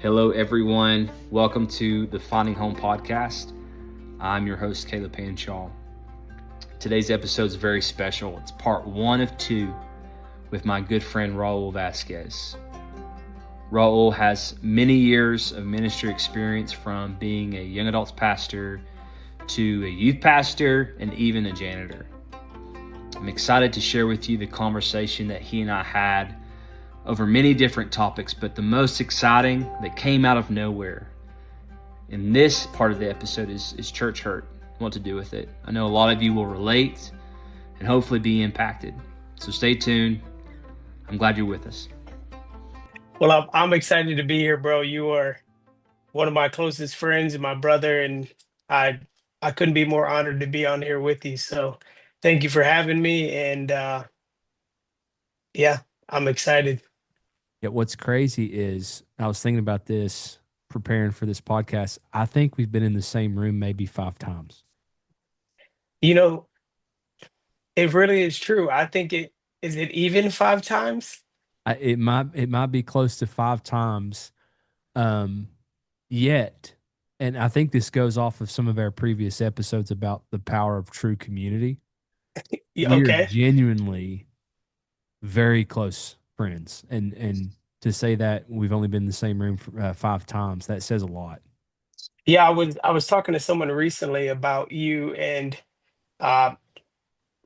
Hello, everyone. Welcome to the Finding Home podcast. I'm your host, Kaleb Hanshaw. Today's episode is very special. It's part one of two with my good friend, Raul Vasquez. Raul has many years of ministry experience, from being a young adults pastor to a youth pastor and even a janitor. I'm excited to share with you the conversation that he and I had over many different topics, but the most exciting that came out of nowhere in this part of the episode is church hurt. What to do with it. I know a lot of you will relate and hopefully be impacted. So stay tuned. I'm glad you're with us. Well, I'm excited to be here, bro. You are one of my closest friends and my brother, and I I couldn't be more honored to be on here with you. So thank you for having me. And yeah, I'm excited. Yeah, what's crazy is I was thinking about this preparing for this podcast. I think we've been in the same room maybe 5 times. You know, it really is true. I think it is it even 5 times? It might be close to 5 times. Um, yet, and I think this goes off of some of our previous episodes about the power of true community. Yeah, We are okay. genuinely very close friends, and to say that we've only been in the same room for 5 times, that says a lot. Yeah, I was talking to someone recently about you, and uh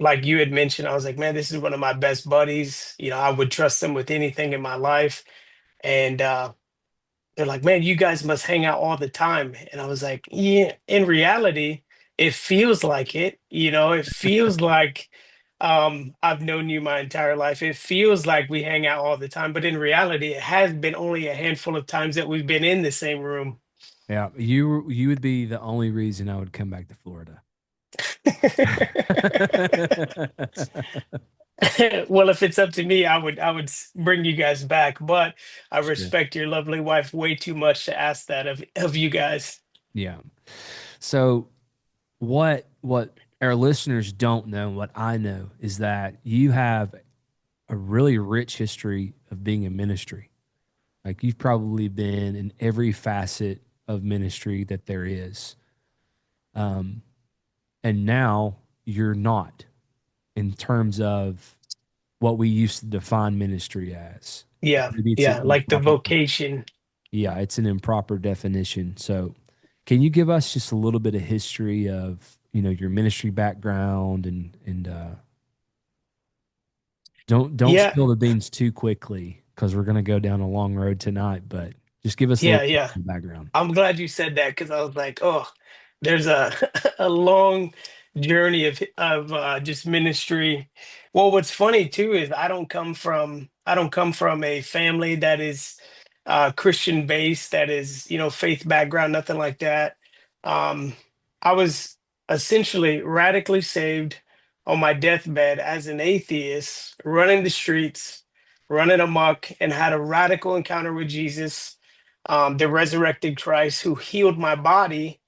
like you had mentioned, I was like, man, this is one of my best buddies. I would trust him with anything in my life. And they're like, man, you guys must hang out all the time. And I was like, yeah, in reality, it feels like it. It feels like I've known you my entire life. It feels like we hang out all the time. But in reality, it has been only a handful of times that we've been in the same room. Yeah, you would be the only reason I would come back to Florida. Well, if it's up to me, I would bring you guys back. But I Sure. respect your lovely wife way too much to ask that of you guys. Yeah. So what our listeners don't know, what I know, is that you have a really rich history of being in ministry. Like, you've probably been in every facet of ministry that there is. Um, and now you're not, in terms of what we used to define ministry as. Yeah, Maybe it's an yeah, like the improper, vocation. yeah, it's an improper definition. So, can you give us just a little bit of history of, your ministry background, and don't Yeah, spill the beans too quickly, because we're going to go down a long road tonight, but just give us a yeah, little yeah. background. I'm glad you said that because I was like, oh, there's a a long journey of just ministry. Well, what's funny too is I don't come from a family that is Christian based, that is, faith background, nothing like that. Um, I was essentially radically saved on my deathbed as an atheist, running the streets, running amok, and had a radical encounter with Jesus, the resurrected Christ who healed my body.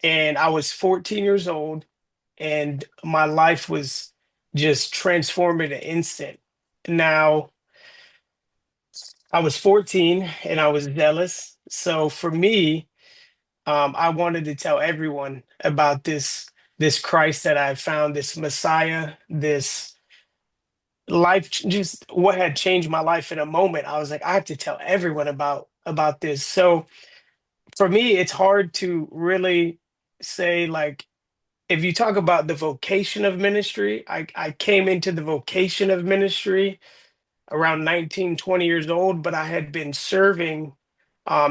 And I was 14 years old, and my life was just transformed in an instant. Now, I was 14 and I was zealous. So for me, I wanted to tell everyone about this Christ that I found, this Messiah, this just what had changed my life in a moment. I was like, I have to tell everyone about this. So for me, it's hard to really say, like, if you talk about the vocation of ministry, I came into the vocation of ministry around 19, 20 years old, but I had been serving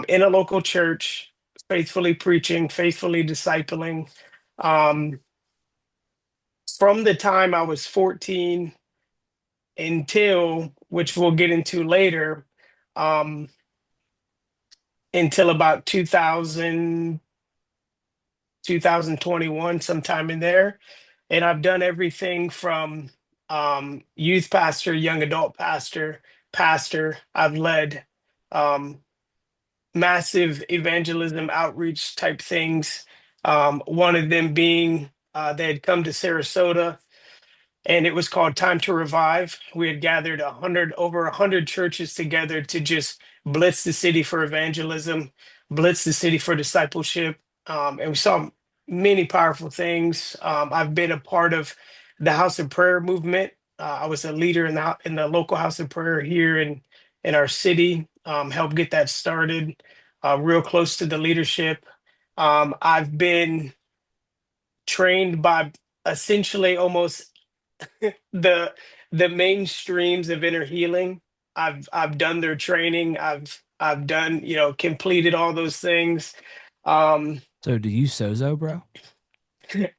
in a local church, faithfully preaching, faithfully discipling. Um, from the time I was 14 until, which we'll get into later, um, until about 2021, sometime in there. And I've done everything from youth pastor, young adult pastor, pastor. I've led um, massive evangelism outreach type things. One of them being they had come to Sarasota, and it was called Time to Revive. We had gathered over 100 churches together to just blitz the city for evangelism, blitz the city for discipleship. And we saw many powerful things. I've been a part of the House of Prayer movement. I was a leader in the local House of Prayer here in our city. Helped get that started. Real close to the leadership. I've been trained by essentially almost the the mainstreams of inner healing. I've done their training. I've done, completed all those things. Um, So do you sozo, bro?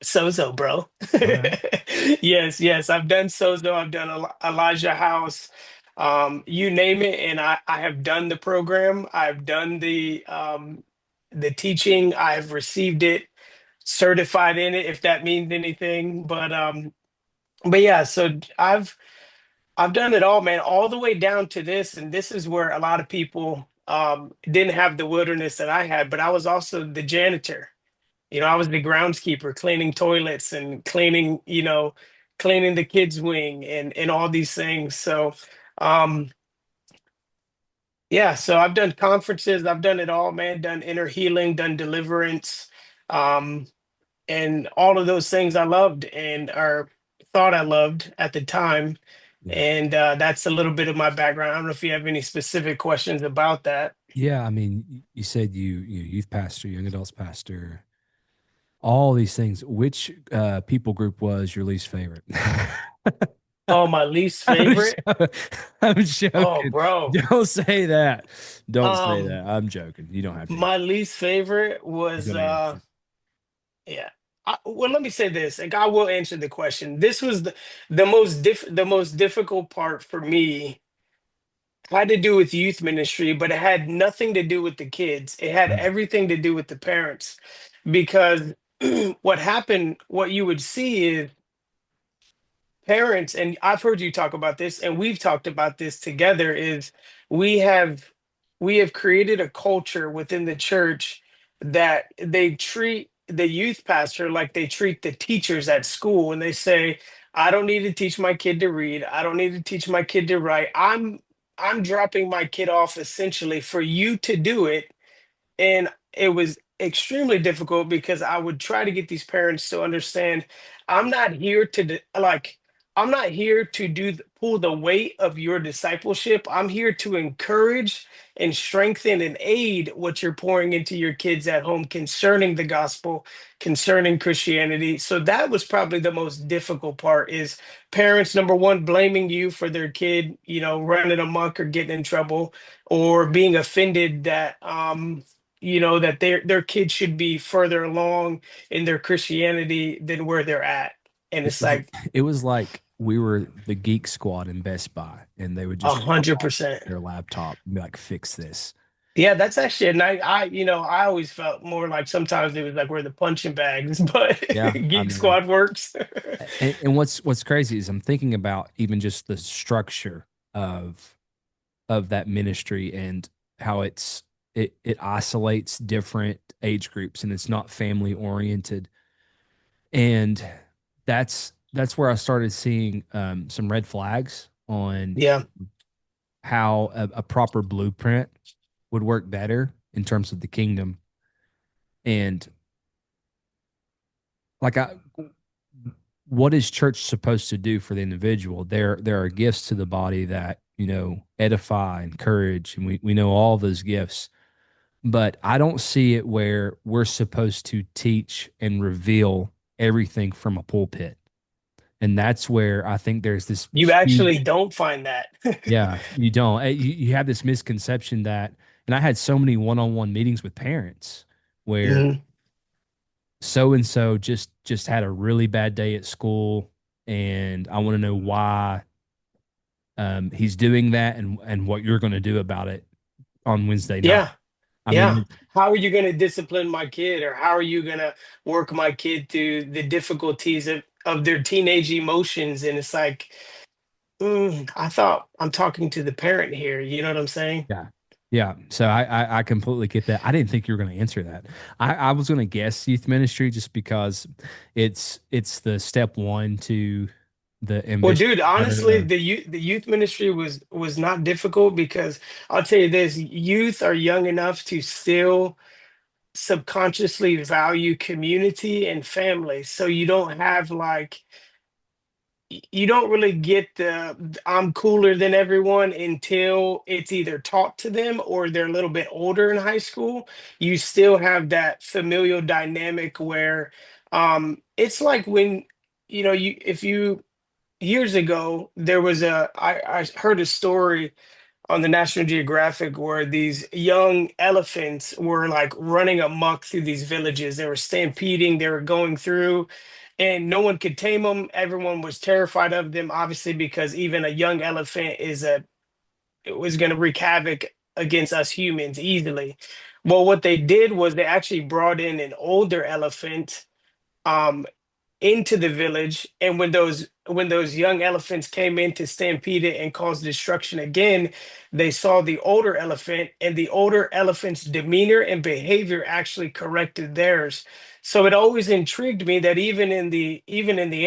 Sozo, bro. All right. Yes. I've done Sozo. I've done Elijah House. You name it, and I have done the program. I've done the teaching. I've received it, certified in it, if that means anything. But yeah, so I've done it all, man, all the way down to this, and this is where a lot of people didn't have the wilderness that I had, but I was also the janitor. I was the groundskeeper, cleaning toilets and cleaning the kids' wing and all these things. So, um, yeah, so I've done conferences, I've done it all, man, done inner healing, done deliverance, um, and all of those things I loved and or thought I loved at the time. Yeah. And that's a little bit of my background. I don't know if you have any specific questions about that. Yeah, I mean, you said you youth pastor, young adults pastor, all these things. Which people group was your least favorite? Oh, my least I'm, favorite. I'm Oh, joking. bro. Don't say that. Don't say Um, that. I'm joking. You don't have to my answer. least favorite You're was gonna answer. yeah. Well, let me say this, and God will answer the question. This was the most difficult part for me had to do with youth ministry, but it had nothing to do with the kids. It had Mm. everything to do with the parents, because what you would see is parents, and I've heard you talk about this and we've talked about this together, is we have we have created a culture within the church that they treat the youth pastor like they treat the teachers at school, and they say, I don't need to teach my kid to read, I don't need to teach my kid to write, I'm dropping my kid off essentially for you to do it. And it was extremely difficult because I would try to get these parents to understand I'm not here to I'm not here to pull the weight of your discipleship. I'm here to encourage and strengthen and aid what you're pouring into your kids at home concerning the gospel, concerning Christianity. So that was probably the most difficult part, is parents, number one, blaming you for their kid, running amok or getting in trouble, or being offended that that their kids should be further along in their Christianity than where they're at. And It it's was like it was like we were the geek squad in Best Buy, and they would a just drop hundred off percent. their laptop and be like, "Fix this." Yeah, that's actually a nice. I always felt more like sometimes it was like we're the punching bags, but Yeah, I Geek mean, Squad works. and what's crazy is I'm thinking about even just the structure of that ministry and how it isolates different age groups and it's not family oriented, and that's where I started seeing some red flags on Yeah, how a proper blueprint would work better in terms of the kingdom. And like what is church supposed to do for the individual? There are gifts to the body that, edify, encourage, and we know all those gifts. But I don't see it where we're supposed to teach and reveal everything from a pulpit. And that's where I think there's this you actually huge, don't find that. yeah, you don't. You have this misconception that, and I had so many one-on-one meetings with parents where Mhm. so and so just had a really bad day at school, and I want to know why he's doing that and what you're going to do about it on Wednesday night. Yeah, I yeah. mean, How are you going to discipline my kid, or how are you going to work my kid through the difficulties of their teenage emotions? And it's like, I thought I'm talking to the parent here. You know what I'm saying? yeah, yeah. So I completely get that. I didn't think you were going to answer that. I was going to guess youth ministry just because it's the step one to the Well, ambition dude, to honestly, better. the youth ministry was not difficult because I'll tell you this, youth are young enough to still subconsciously value community and family. So you don't have like you don't really get the I'm cooler than everyone until it's either taught to them or they're a little bit older in high school. You still have that familial dynamic where it's like when you if you years ago there was I heard a story on the National Geographic where these young elephants were like running amok through these villages. They were stampeding, they were going through, and no one could tame them. Everyone was terrified of them, obviously, because even a young elephant it was going to wreak havoc against us humans easily. Well, what they did was they actually brought in an older elephant, um, into the village, and when those young elephants came in to stampede it and cause destruction again, they saw the older elephant, and the older elephant's demeanor and behavior actually corrected theirs. So it always intrigued me that even in the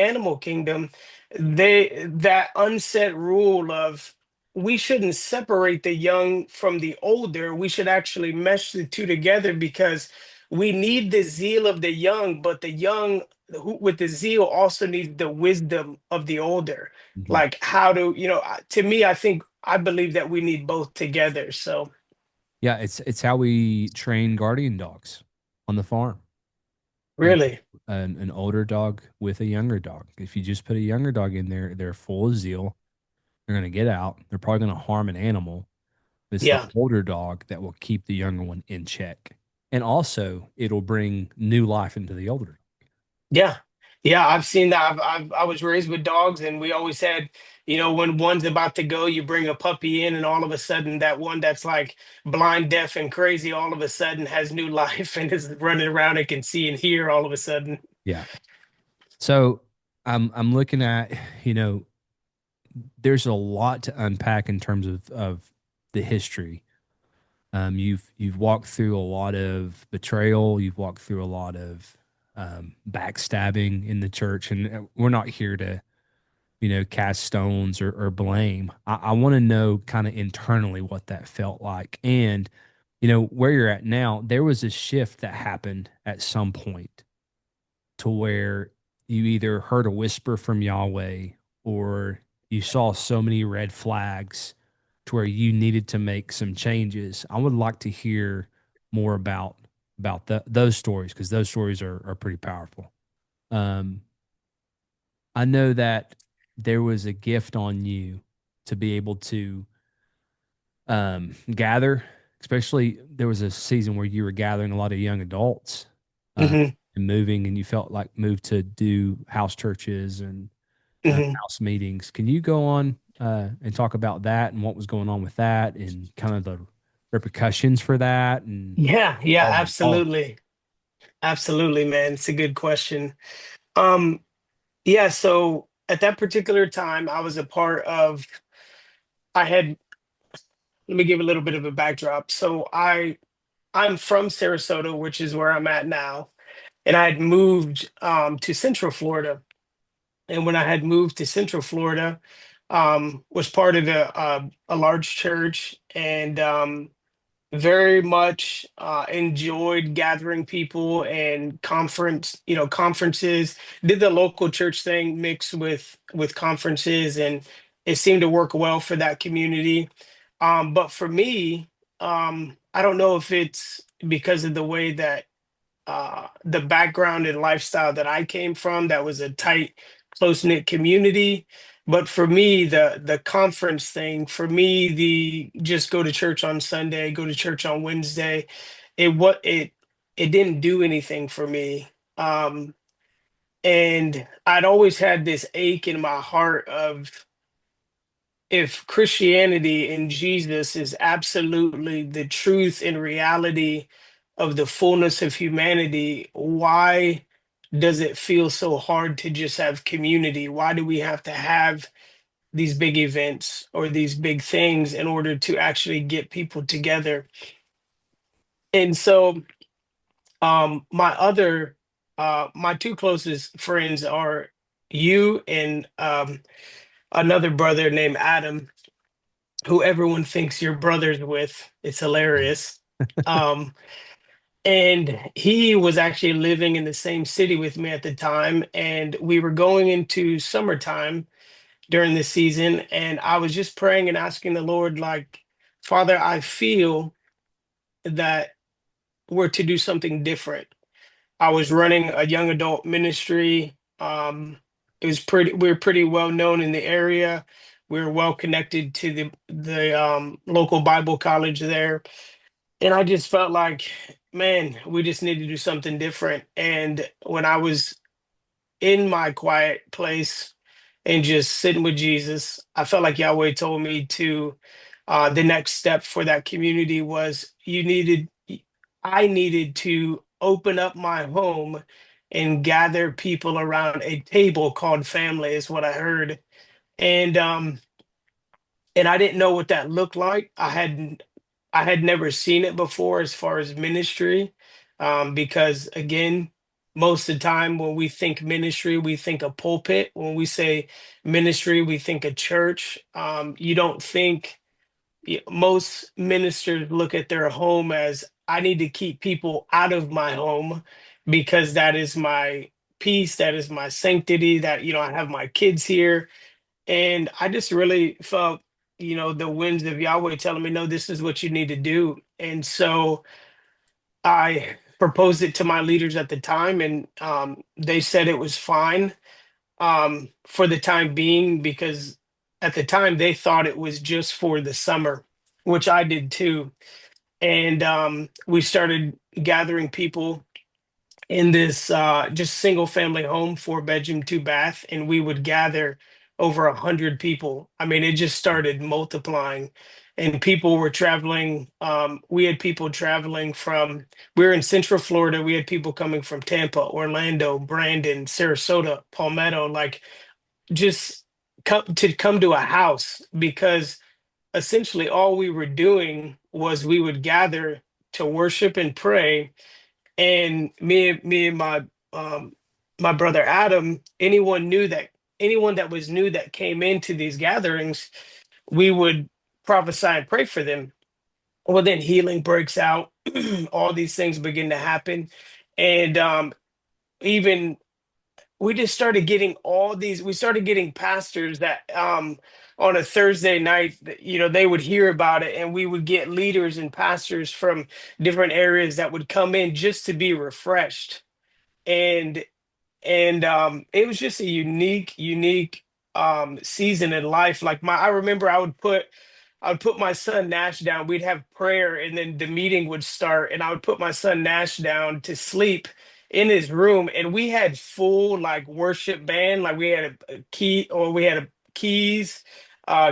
animal kingdom, that unset rule of we shouldn't separate the young from the older. We should actually mesh the two together because we need the zeal of the young, but the young who with the zeal also needs the wisdom of the older. Mhm. Like how to, to me, I believe that we need both together. So Yeah, it's how we train guardian dogs on the farm. You know, really, an older dog with a younger dog. If you just put a younger dog in there, they're full of zeal. They're going to get out. They're probably going to harm an animal. It's the yeah, older dog that will keep the younger one in check. And also, it'll bring new life into the older. yeah, yeah. I've seen that. I was raised with dogs, and we always had, when one's about to go, you bring a puppy in, and all of a sudden, that one that's like blind, deaf, and crazy, all of a sudden has new life and is running around and can see and hear all of a sudden. Yeah. So I'm looking at, you know, there's a lot to unpack in terms of the history. You've walked through a lot of betrayal. You've walked through a lot of backstabbing in the church, and we're not here to, cast stones or blame. I want to know kind of internally what that felt like, and where you're at now. There was a shift that happened at some point to where you either heard a whisper from Yahweh or you saw so many red flags to where you needed to make some changes. I would like to hear more about those stories because those stories are pretty powerful. Um, I know that there was a gift on you to be able to gather, especially there was a season where you were gathering a lot of young adults uh, Hmm. and moving, and you felt like moved to do house churches and Hmm. house meetings. Can you go on and talk about that and what was going on with that and kind of the repercussions for that and Yeah, yeah, all? absolutely. Absolutely, man. It's a good question. Um, yeah, so at that particular time, I was a part of, I had, let me give a little bit of a backdrop. So I'm from Sarasota, which is where I'm at now, and I had moved to Central Florida. And when I had moved to Central Florida, was part of a large church, and very much enjoyed gathering people and conferences. Did the local church thing mixed with conferences, and it seemed to work well for that community. But for me, I don't know if it's because of the way that the background and lifestyle that I came from, that was a tight, close knit community. But for me, the conference thing, for me, the just go to church on Sunday, go to church on Wednesday, it didn't do anything for me. Um, and I'd always had this ache in my heart of, if Christianity and Jesus is absolutely the truth and reality of the fullness of humanity, why does it feel so hard to just have community? Why do we have to have these big events or these big things in order to actually get people together? And so, my two closest friends are you and another brother named Adam, who everyone thinks you're brothers with. It's hilarious. Um, and he was actually living in the same city with me at the time, and we were going into summertime during this season, and I was just praying and asking the Lord, like, Father, I feel that we're to do something different. I was running a young adult ministry. It was pretty. We were pretty well known in the area. We were well connected to the local Bible college there, and I just felt like, man, we just need to do something different. And when I was in my quiet place and just sitting with Jesus, I felt like Yahweh told me to the next step for that community was I needed to open up my home and gather people around a table called family, is what I heard. And and I didn't know what that looked like. I had never seen it before as far as ministry, because again, most of the time when we think ministry, we think a pulpit. When we say ministry, we think a church. You don't think most ministers look at their home as I need to keep people out of my home because that is my peace, that is my sanctity, that I have my kids here. And I just really felt, the winds of Yahweh telling me, no, this is what you need to do. And so I proposed it to my leaders at the time, and they said it was fine for the time being, because at the time they thought it was just for the summer, which I did too. And we started gathering people in this just single family home, 4 bedroom, 2 bath, and we would gather over 100 people. I mean, it just started multiplying, and people were traveling. We had people traveling from. We were in Central Florida. We had people coming from Tampa, Orlando, Brandon, Sarasota, Palmetto, like just come to a house, because essentially all we were doing was we would gather to worship and pray. And me and my brother Adam, anyone that was new that came into these gatherings, we would prophesy and pray for them. Well, then healing breaks out. All these things begin to happen. And even we just started getting we started getting pastors that on a Thursday night, they would hear about it, and we would get leaders and pastors from different areas that would come in just to be refreshed. And it was just a unique season in life. Like I remember I would put my son Nash down. We'd have prayer, and then the meeting would start, and I would put my son Nash down to sleep in his room, and we had full like worship band. Like we had a key, or we had keys,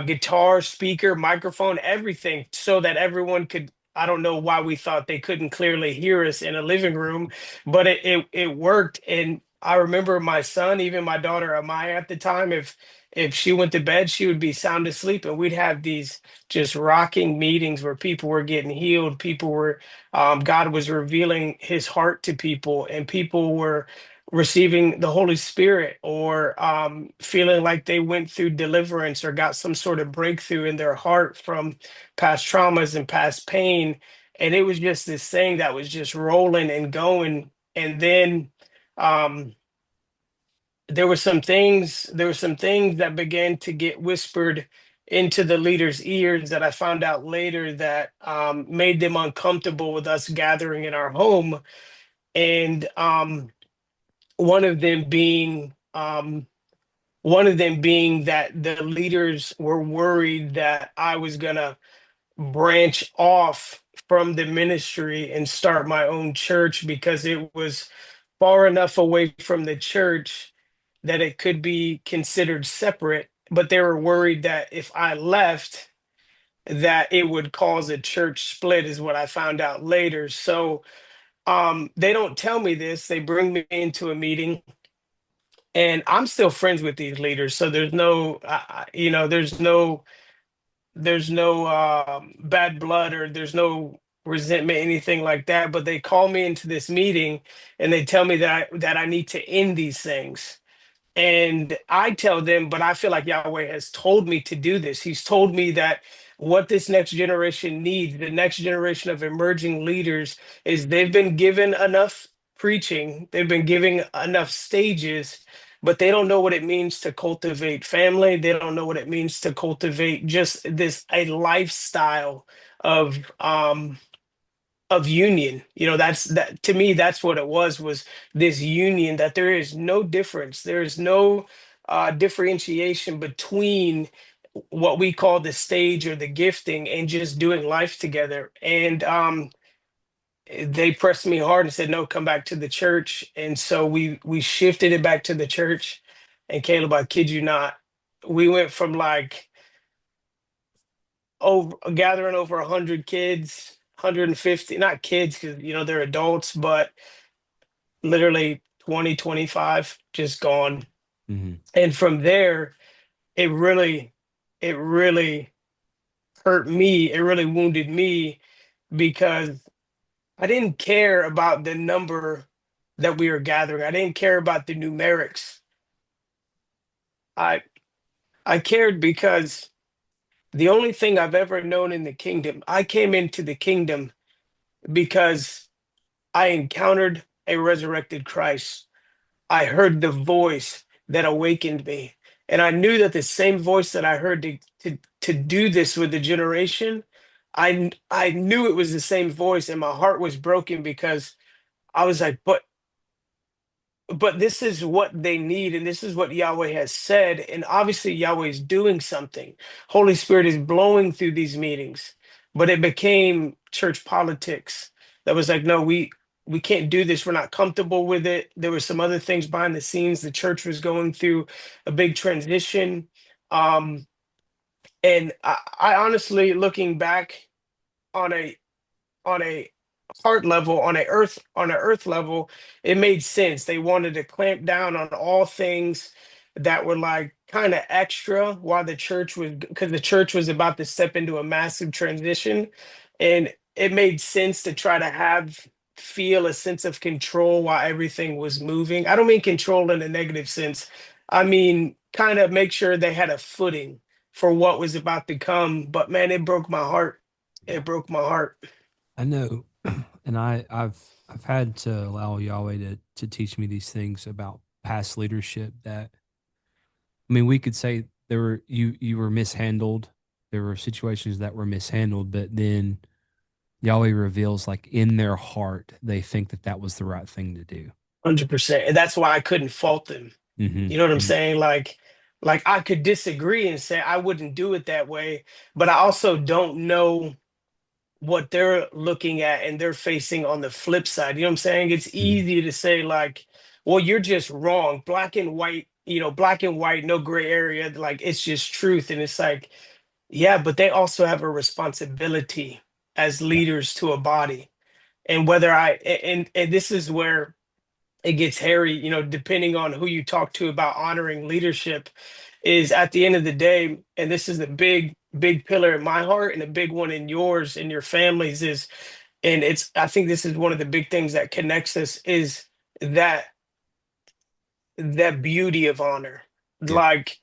guitar, speaker, microphone, everything, so that everyone could. I don't know why we thought they couldn't clearly hear us in a living room, but it worked. And I remember my son, even my daughter Amaya at the time, if she went to bed, she would be sound asleep, and we'd have these just rocking meetings where people were getting healed. People were, God was revealing his heart to people, and people were receiving the Holy Spirit, or feeling like they went through deliverance or got some sort of breakthrough in their heart from past traumas and past pain. And it was just this thing that was just rolling and going. And then, um, there were some things that began to get whispered into the leaders' ears that I found out later that made them uncomfortable with us gathering in our home. And one of them being one of them being that the leaders were worried that I was gonna branch off from the ministry and start my own church, because it was far enough away from the church that it could be considered separate. But they were worried that if I left, that it would cause a church split, is what I found out later. So they don't tell me this. They bring me into a meeting, and I'm still friends with these leaders. So there's no, there's no bad blood, or there's no resentment, anything like that. But they call me into this meeting, and they tell me that I need to end these things. And I tell them, but I feel like Yahweh has told me to do this. He's told me that what this next generation needs, the next generation of emerging leaders, is they've been given enough preaching, they've been given enough stages, but they don't know what it means to cultivate family. They don't know what it means to cultivate just this a lifestyle of union. That's that to me, that's what it was this union, that there is no difference, there is no differentiation between what we call the stage or the gifting and just doing life together. And they pressed me hard and said, no, come back to the church. And so we shifted it back to the church. And Caleb, I kid you not, we went from like over gathering over 100 kids, 150, not kids because they're adults, but literally 20, 25 just gone. Hmm. And from there, it really hurt me. It really wounded me because I didn't care about the number that we were gathering. I didn't care about the numerics. I i cared because the only thing I've ever known in the kingdom, I came into the kingdom because I encountered a resurrected Christ. I heard the voice that awakened me. And I knew that the same voice that I heard to do this with the generation, I knew it was the same voice, and my heart was broken because I was like, but this is what they need, and this is what Yahweh has said. And obviously Yahweh is doing something. Holy Spirit is blowing through these meetings. But it became church politics. That was like, no, we can't do this. We're not comfortable with it. There were some other things behind the scenes. The church was going through a big transition. Um, and I honestly, looking back on a heart level, on a earth level, it made sense. They wanted to clamp down on all things that were like kind of extra, while the church was, because the church was about to step into a massive transition. And it made sense to try to feel a sense of control while everything was moving. I don't mean control in a negative sense. I mean kind of make sure they had a footing for what was about to come. But man, it broke my heart. Yeah, It broke my heart. I know, and I've had to allow Yahweh to teach me these things about past leadership. That, I mean, we could say there were you were mishandled. There were situations that were mishandled, but then Yahweh reveals, like, in their heart they think that that was the right thing to do. 100%. And that's why I couldn't fault them. You know what I'm Hmm. saying? Like I could disagree and say I wouldn't do it that way, but I also don't know what they're looking at and they're facing on the flip side. You know what I'm saying? It's Hmm. easy to say like, well, you're just wrong. Black and white, black and white, no gray area. Like it's just truth. And it's like, yeah, but they also have a responsibility as Yeah. leaders to a body. And whether and this is where it gets hairy, depending on who you talk to about honoring leadership, is at the end of the day, and this is the big pillar in my heart and a big one in yours and your families is, and I think this is one of the big things that connects us is that that beauty of honor. Yeah. Like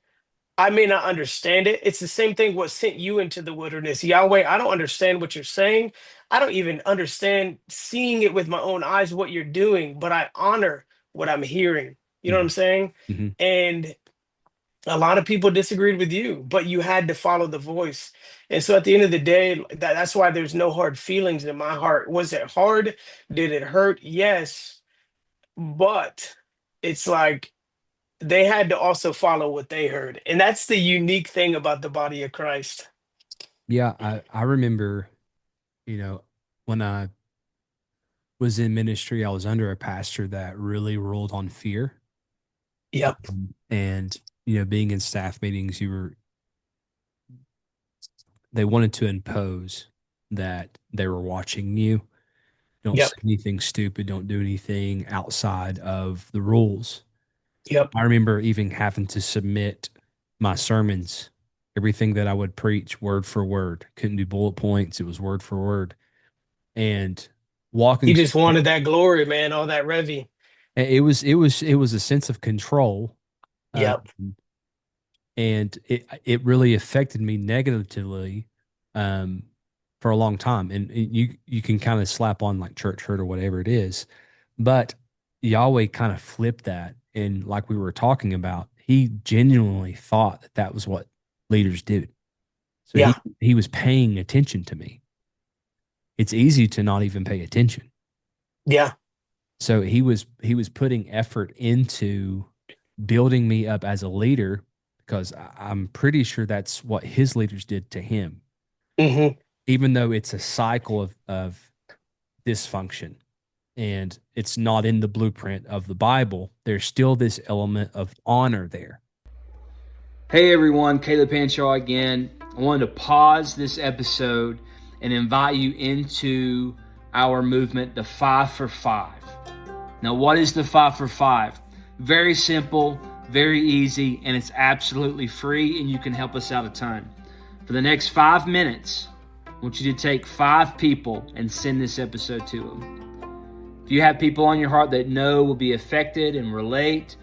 I may not understand it. It's the same thing what sent you into the wilderness. Yahweh, I don't understand what you're saying. I don't even understand seeing it with my own eyes what you're doing, but I honor what I'm hearing. You know what I'm Hmm. saying? Hmm. And a lot of people disagreed with you, but you had to follow the voice. And so at the end of the day, that's why there's no hard feelings in my heart. Was it hard? Did it hurt? Yes. But it's like they had to also follow what they heard. And that's the unique thing about the body of Christ. Yeah, I remember, when I was in ministry, I was under a pastor that really ruled on fear. Yep. And being in staff meetings, they wanted to impose that they were watching you. Don't say Yep. anything stupid, don't do anything outside of the rules. Yep. I remember even having to submit my sermons, everything that I would preach, word for word. Couldn't do bullet points, it was word for word. And He walking just wanted that glory, man, all that revy. it was a sense of control, Yep. And it really affected me negatively um, for a long time. And you can kind of slap on like church hurt or whatever it is, but Yahweh kind of flipped that, and like we were talking about, He genuinely thought that that was what leaders did. So Yeah. he was paying attention to me. It's easy to not even pay attention. Yeah. So he was putting effort into building me up as a leader because I'm pretty sure that's what his leaders did to him. Hmm. Even though it's a cycle of dysfunction and it's not in the blueprint of the Bible, there's still this element of honor there. Hey everyone, Kaleb Hanshaw again. I wanted to pause this episode and invite you into our movement, the 5 for 5. Now, what is the 5 for 5? Very simple, very easy, and it's absolutely free, and you can help us out a ton. For the next 5 minutes, I want you to take 5 people and send this episode to them. If you have people on your heart that know will be affected and relate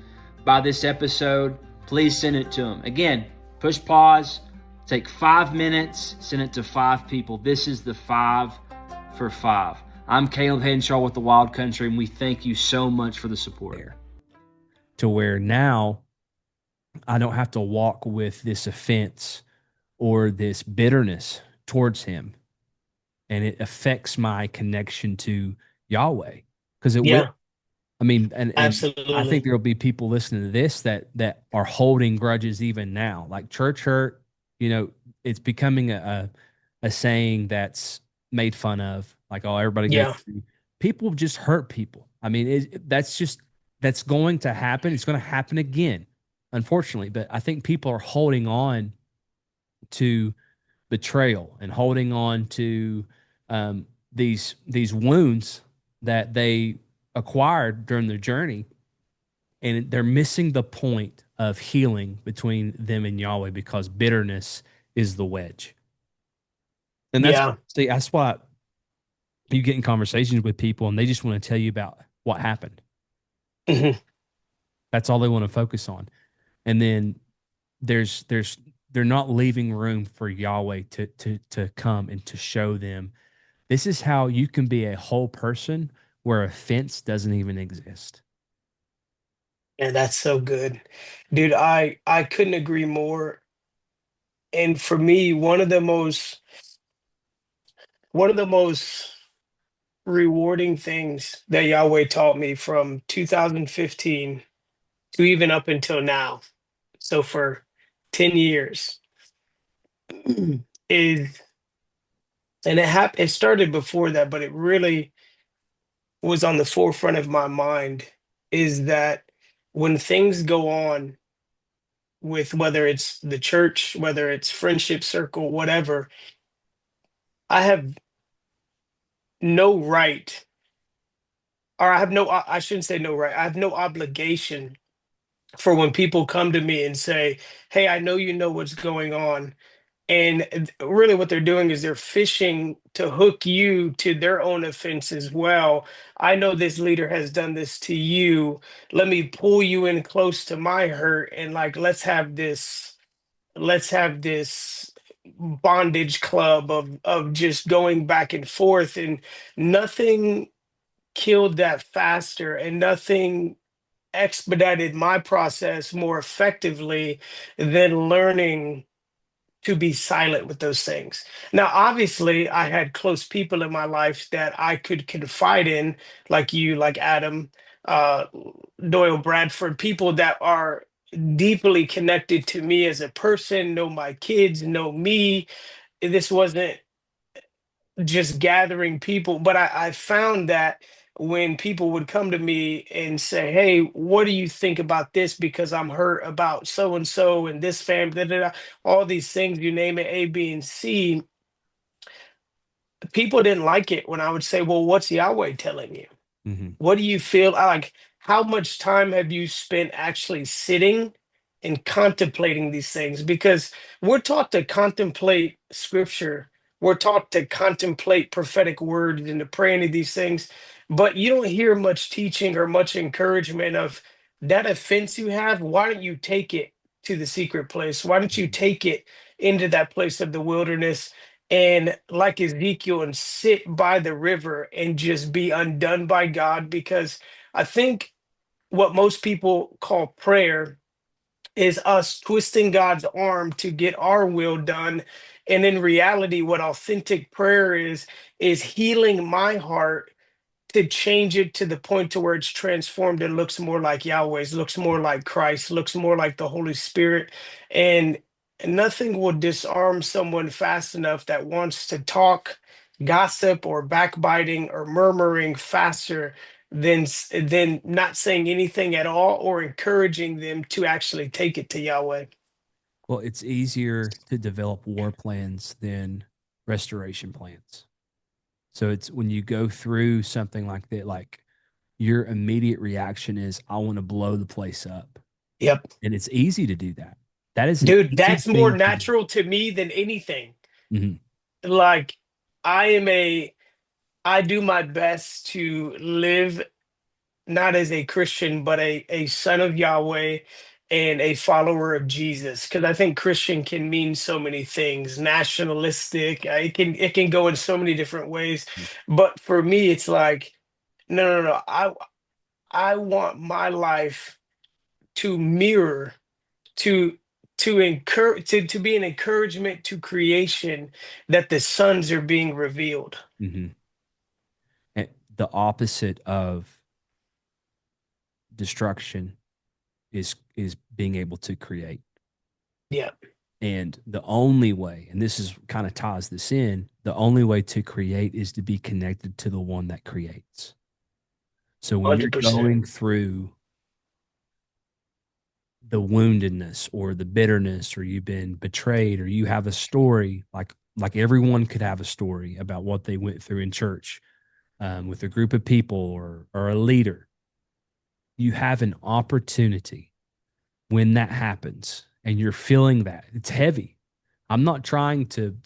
by this episode, please send it to them. Again, push pause, take 5 minutes, send it to 5 people. This is the 5 for 5. I'm Kaleb Hanshaw with the Wild Country, and we thank you so much for the support. There. To where now I don't have to walk with this offense or this bitterness towards him. And it affects my connection to Yahweh. Because it will. Yeah. I mean, and I think Absolutely. there'll be people listening to this that are holding grudges even now. Like church hurt, it's becoming a saying that's made fun of. Like, oh, everybody goes Yeah. through. People just hurt people. I mean, that's going to happen. It's going to happen again, unfortunately. But I think people are holding on to betrayal and holding on to these wounds that they acquired during their journey, and they're missing the point of healing between them and Yahweh because bitterness is the wedge. And Yeah. that's why you get in conversations with people and they just want to tell you about what happened. Hmm. That's all they want to focus on. And then they're not leaving room for Yahweh to come and to show them this is how you can be a whole person where offense doesn't even exist. And that's so good. Dude, I couldn't agree more. And for me, one of the most rewarding things that Yahweh taught me from 2015 to even up until now, so for 10 years, is, and it started before that, but it really was on the forefront of my mind, is that when things go on with, whether it's the church, whether it's friendship circle, whatever, I have no right, or I shouldn't say no right, I have no obligation for when people come to me and say, "Hey, I know you know what's going on." And really, what they're doing is they're fishing to hook you to their own offense as well. I know this leader has done this to you. Let me pull you in close to my hurt, and like, let's have this bondage club of just going back and forth. And nothing killed that faster, and nothing expedited my process more effectively than learning to be silent with those things. Now, obviously, I had close people in my life that I could confide in, like you, like Adam, uh, Doyle Bradford, people that are deeply connected to me as a person, know my kids, know me. This wasn't just gathering people, but I found that when people would come to me and say, "Hey, what do you think about this? Because I'm hurt about so and so and this family, da, da, da," all these things, you name it, A, B, and C. People didn't like it when I would say, "Well, what's Yahweh telling you? Mm-hmm. What do you feel like? How much time have you spent actually sitting and contemplating these things?" Because we're taught to contemplate scripture, we're taught to contemplate prophetic words and to pray into these things, but you don't hear much teaching or much encouragement of that offense you have, why don't you take it to the secret place? Why don't you take it into that place of the wilderness and, like Ezekiel, and sit by the river and just be undone by God? Because I think what most people call prayer is us twisting God's arm to get our will done. And in reality, what authentic prayer is healing my heart to change it to the point to where it's transformed and looks more like Yahweh's, looks more like Christ, looks more like the Holy Spirit. And nothing will disarm someone fast enough that wants to talk gossip or backbiting or murmuring faster than not saying anything at all or encouraging them to actually take it to Yahweh. Well, it's easier to develop war plans than restoration plans. So it's when you go through something like that, like your immediate reaction is, I want to blow the place up. Yep. And it's easy to do that. That is an Dude, easy that's more thing to do. natural to me than anything. Mhm. Like I am a I do my best to live not as a Christian, but a son of Yahweh and a follower of Jesus. Because I think Christian can mean so many things, nationalistic. It can go in so many different ways. But for me, it's like, no, no, no. I want my life to mirror, to encourage, to be an encouragement to creation that the sons are being revealed. Mhm. And the opposite of destruction is being able to create. Yeah. And the only way, and this is kind of ties this in, the only way to create is to be connected to the one that creates. So when you're 100%. going through the woundedness or the bitterness, or you've been betrayed, or you have a story, like everyone could have a story about what they went through in church, with a group of people, or a leader, you have an opportunity when that happens and you're feeling that it's heavy. I'm not trying to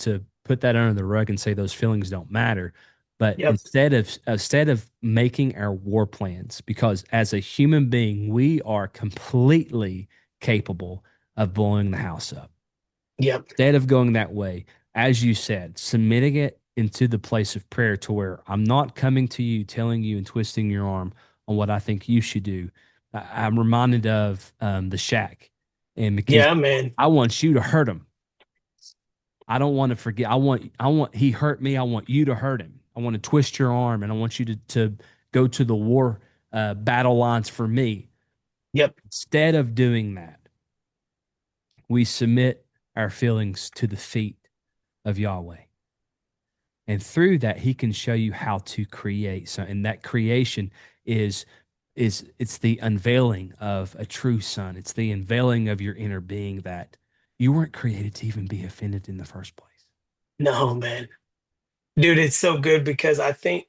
put that under the rug and say those feelings don't matter, but Yep. instead of making our war plans, because as a human being, we are completely capable of blowing the house up. Yep. Instead of going that way, as you said, submitting it into the place of prayer to where I'm not coming to you, telling you and twisting your arm on what I think you should do. I'm reminded of the Shack, and because Yeah, man. I want you to hurt him. I don't want to forget. He hurt me. I want you to hurt him. I want to twist your arm, and I want you to go to the war battle lines for me. Yep. Instead of doing that, we submit our feelings to the feet of Yahweh. And through that, he can show you how to create. So, and that creation is it's the unveiling of a true son. It's the unveiling of your inner being, that you weren't created to even be offended in the first place. No, man. Dude, it's so good because I think,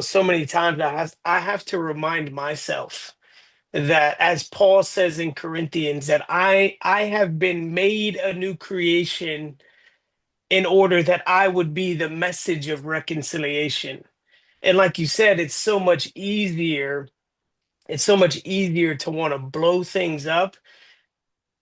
so many times I have to remind myself that, as Paul says in Corinthians, that I have been made a new creation in order that I would be the message of reconciliation. And like you said, it's so much easier to want to blow things up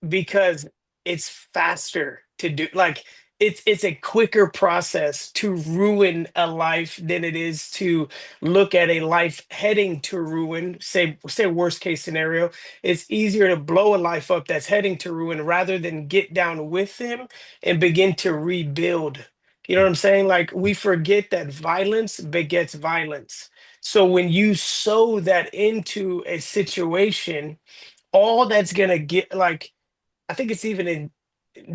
because it's faster to do. Like it's a quicker process to ruin a life than it is to look at a life heading to ruin. Say worst case scenario, it's easier to blow a life up that's heading to ruin rather than get down with them and begin to rebuild. You know what I'm saying? Like, we forget that violence begets violence. So when you sow that into a situation, all that's gonna get, like, I think it's even in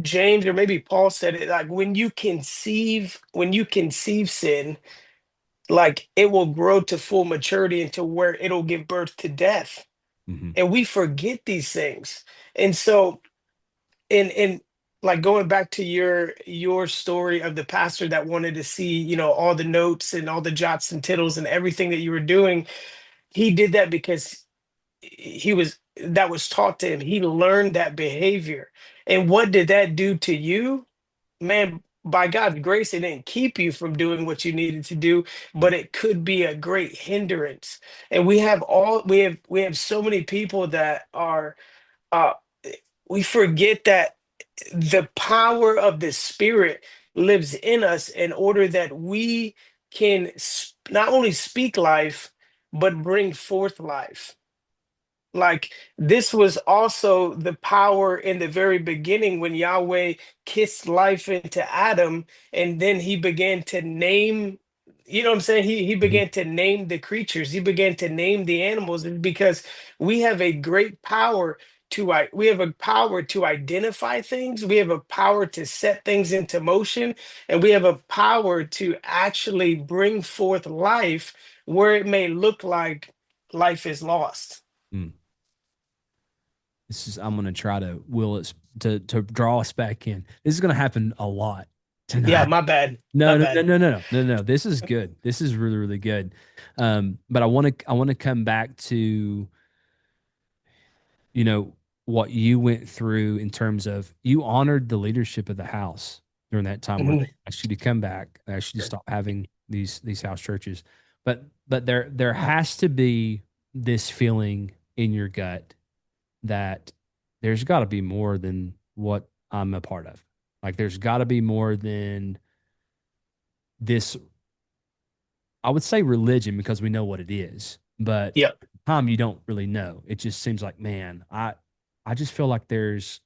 James, or maybe Paul said it, like, when you conceive sin, like, it will grow to full maturity into where it'll give birth to death. Mm-hmm. And we forget these things. And so, in like, going back to your story of the pastor that wanted to see, all the notes and all the jots and tittles and everything that you were doing, he did that because that was taught to him. He learned that behavior. And what did that do to you? Man, by God's grace, it didn't keep you from doing what you needed to do, but it could be a great hindrance. And we have so many people that are uh we forget that the power of the Spirit lives in us in order that we can not only speak life, but bring forth life. Like, this was also the power in the very beginning when Yahweh kissed life into Adam, and then he began to name, you know what I'm saying? He Mhm. began to name the creatures, he began to name the animals, because we have a great power we have a power to identify things, we have a power to set things into motion, and we have a power to actually bring forth life where it may look like life is lost. Mm. I'm going to try to will it to draw us back in. This is going to happen a lot Yeah, tonight. my bad. My No, no, no, bad. no, no, no, no, no. This is good. This is really, really good. But I want to come back to, you know, what you went through in terms of you honored the leadership of the house during that time where Mhm. they asked you to come back, they asked you to stop having these house churches. But there has to be this feeling in your gut that there's got to be more than what I'm a part of. Like there's got to be more than this. I would say religion because we know what it is, but Yep. at the time you don't really know. It just seems like, man, I just feel like there's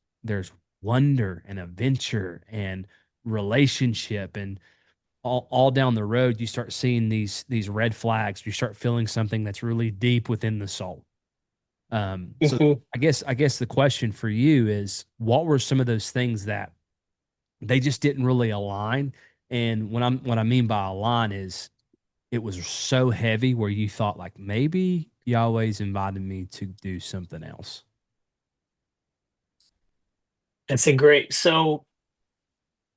wonder and adventure and relationship and all down the road you start seeing these red flags. You start feeling something that's really deep within the soul. So Mhm. I guess the question for you is, what were some of those things that they just didn't really align? And what I mean by align is it was so heavy where you thought like maybe Yahweh's invited me to do something else. That's a great. So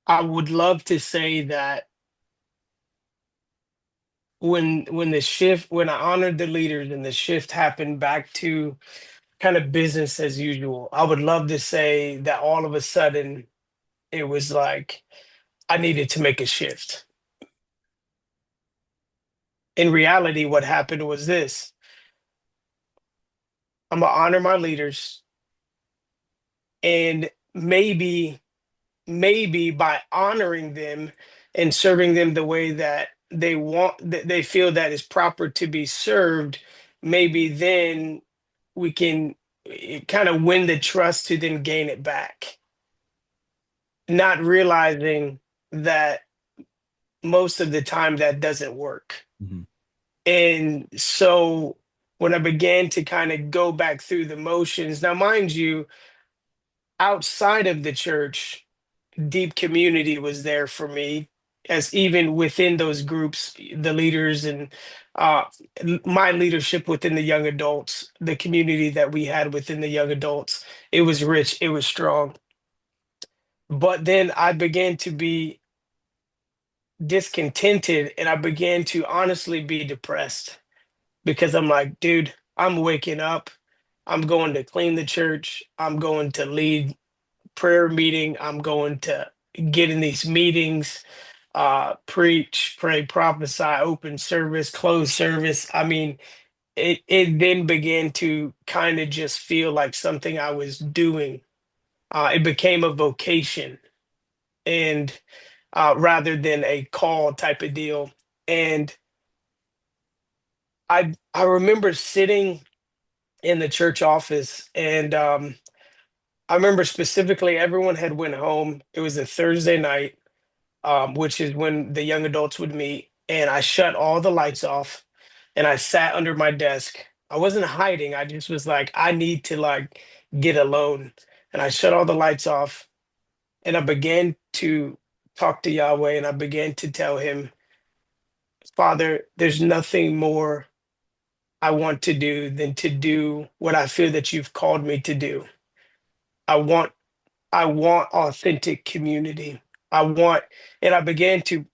I would love to say that when I honored the leaders and the shift happened back to kind of business as usual, I would love to say that all of a sudden it was like I needed to make a shift. In reality, what happened was this: I'm gonna honor my leaders, and maybe by honoring them and serving them the way that they feel that is proper to be served, maybe then we can kind of win the trust to then gain it back, not realizing that most of the time that doesn't work. Mhm. And so when I began to kind of go back through the motions, now mind you, outside of the church, deep community was there for me, as even within those groups, the leaders and uh, my leadership within the young adults, the community that we had within the young adults, it was rich, it was strong. But then I began to be discontented, and I began to honestly be depressed, because I'm like, dude, I'm waking up, I'm going to clean the church, I'm going to lead prayer meeting, I'm going to get in these meetings, preach, pray, prophesy, open service, close service. I mean, it then began to kind of just feel like something I was doing. It became a vocation, and rather than a call type of deal. And I remember sitting in the church office, and I remember specifically everyone had went home. It was a Thursday night, which is when the young adults would meet. And I shut all the lights off and I sat under my desk. I wasn't hiding. I just was like, I need to like get alone. And I shut all the lights off and I began to talk to Yahweh, and I began to tell him, Father, there's nothing more I want to do than to do what I feel that you've called me to do. I want I want authentic community. I want, and I began to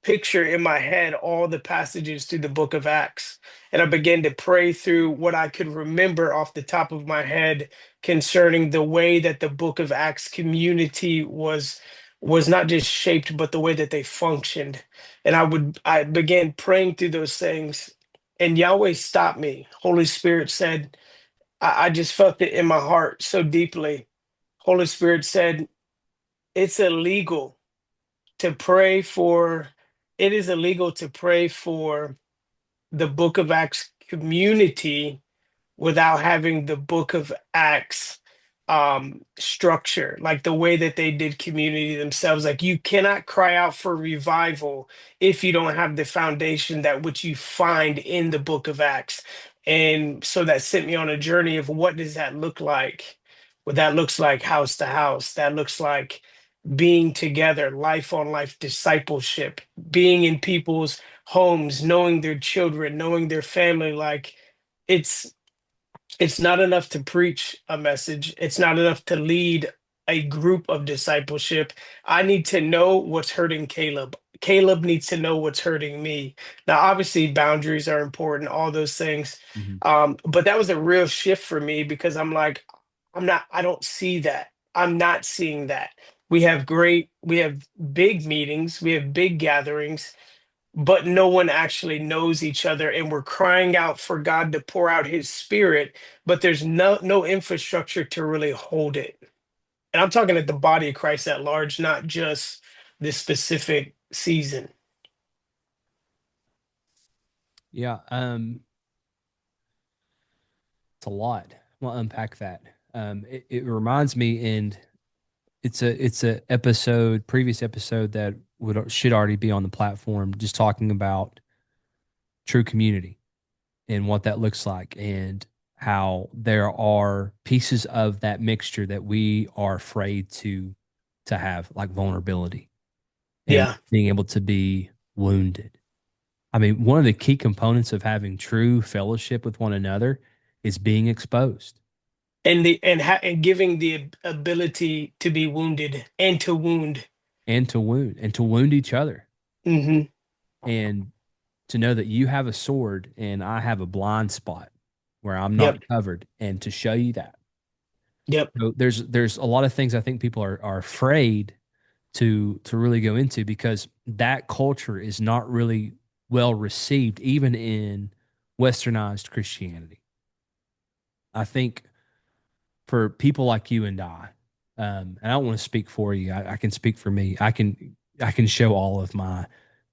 picture in my head all the passages through the book of Acts. And I began to pray through what I could remember off the top of my head concerning the way that the book of Acts community was not just shaped, but the way that they functioned. And I began praying through those things, and Yahweh stopped me. Holy Spirit said, I just felt it in my heart so deeply. Holy Spirit said, it's illegal to pray for, it is illegal to pray for the Book of Acts community without having the Book of Acts structure, like the way that they did community themselves. Like, you cannot cry out for revival if you don't have the foundation that which you find in the Book of Acts. And so that sent me on a journey of what does that look like? Well, that looks like house to house. That looks like being together, life on life discipleship, being in people's homes, knowing their children, knowing their family. Like, it's it's not enough to preach a message. It's not enough to lead a group of discipleship. I need to know what's hurting Caleb. Caleb needs to know what's hurting me. Now, obviously, boundaries are important, all those things. Mm-hmm. But that was a real shift for me because I'm like, I don't see that. I'm not seeing that. We have big meetings, we have big gatherings, but no one actually knows each other, and we're crying out for God to pour out his spirit, but there's no infrastructure to really hold it. And I'm talking at the body of Christ at large, not just this specific season. Yeah, it's a lot. We'll unpack that. It reminds me, and it's a episode, previous episode that should already be on the platform, just talking about true community and what that looks like, and how there are pieces of that mixture that we are afraid to have, like vulnerability and Yeah. being able to be wounded. I mean, one of the key components of having true fellowship with one another is being exposed And giving the ability to be wounded and to wound. and to wound each other, Hmm. and to know that you have a sword and I have a blind spot where I'm not Yep. covered, and to show you that. Yep. So there's a lot of things I think people are afraid to really go into, because that culture is not really well received even in westernized Christianity. I think for people like you and I don't want to speak for you. I can speak for me. I can show all of my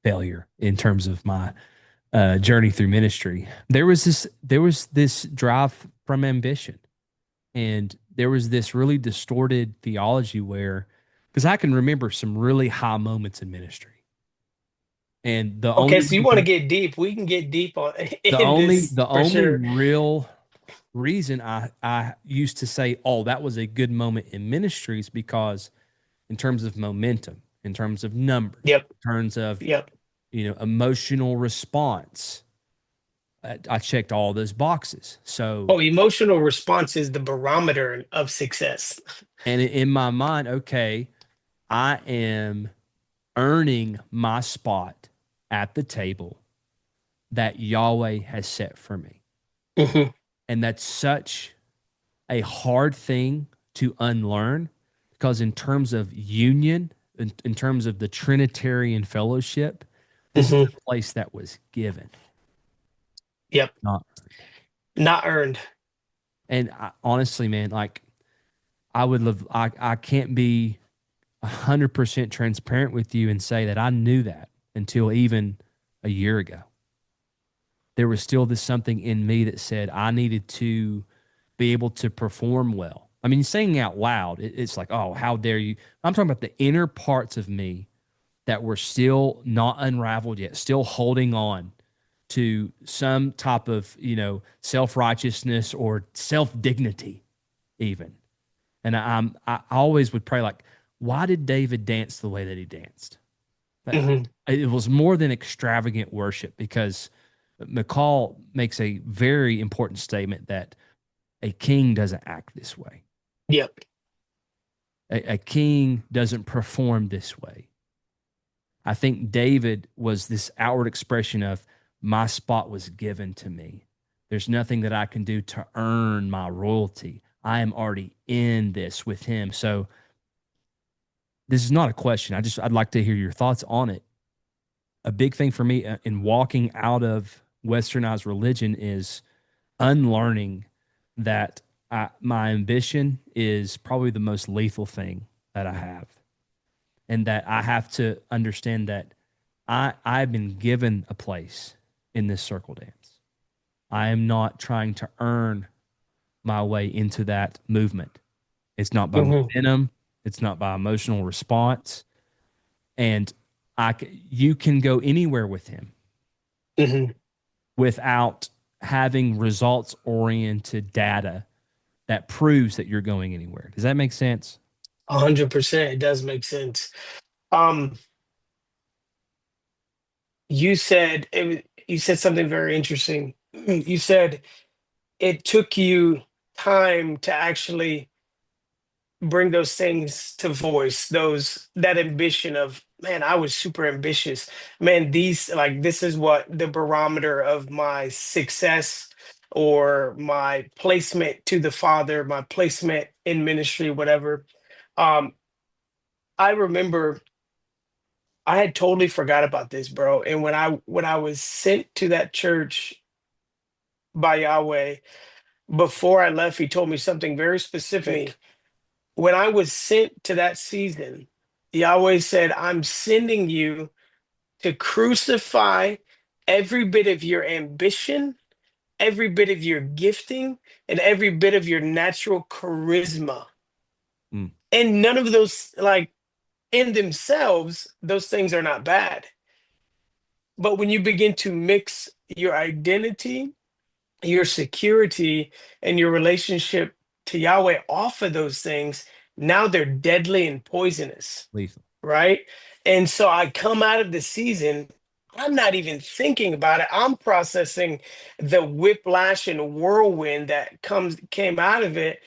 failure in terms of my journey through ministry. There was this drive from ambition, and there was this really distorted theology where, because I can remember some really high moments in ministry, and the Okay, only so you want to reason, get deep? We can get deep on the in only this the for only sure. real reason I used to say, oh, that was a good moment in ministry, is because in terms of momentum, in terms of numbers, Yep. in terms of Yep. emotional response, I checked all those boxes. So, Oh, emotional response is the barometer of success. and in my mind, okay, I am earning my spot at the table that Yahweh has set for me. Hmm. And that's such a hard thing to unlearn, because in terms of union, in terms of the Trinitarian fellowship, this is Hmm. a place that was given, Yep. not earned. Not earned. And honestly, man, like, I would love, I can't be 100% transparent with you and say that I knew that until even a year ago. There was still this something in me that said I needed to be able to perform well. I mean, saying out loud, it's like, oh, how dare you? I'm talking about the inner parts of me that were still not unraveled yet, still holding on to some type of, self righteousness or self dignity, even. And I always would pray, like, why did David dance the way that he danced? But Hmm. it was more than extravagant worship, because McCall makes a very important statement that a king doesn't act this way. Yep. A king doesn't perform this way. I think David was this outward expression of, my spot was given to me. There's nothing that I can do to earn my royalty. I am already in this with him. So this is not a question. I'd like to hear your thoughts on it. A big thing for me in walking out of westernized religion is unlearning that my ambition is probably the most lethal thing that I have, and that I have to understand that I've been given a place in this circle dance. I am not trying to earn my way into that movement. It's not by Hmm. momentum. It's not by emotional response. And you can go anywhere with him Hmm. without having results oriented data that proves that you're going anywhere. Does that make sense? 100%. It does make sense. Um, you said something very interesting. You said it took you time to actually bring those things to voice, those that ambition of, man, I was super ambitious. Man, these like this is what the barometer of my success or my placement to the Father, my placement in ministry, whatever. Um, I remember I had totally forgot about this, bro. And when I was sent to that church by Yahweh, before I left, he told me something very specific. When I was sent to that season, Yahweh said, I'm sending you to crucify every bit of your ambition, every bit of your gifting, and every bit of your natural charisma. Mm. And none of those, like in themselves, those things are not bad. But when you begin to mix your identity, your security, and your relationship to Yahweh off of those things, now they're deadly and poisonous, Lethal. right? And so I come out of the season, I'm not even thinking about it. I'm processing the whiplash and whirlwind that came out of it.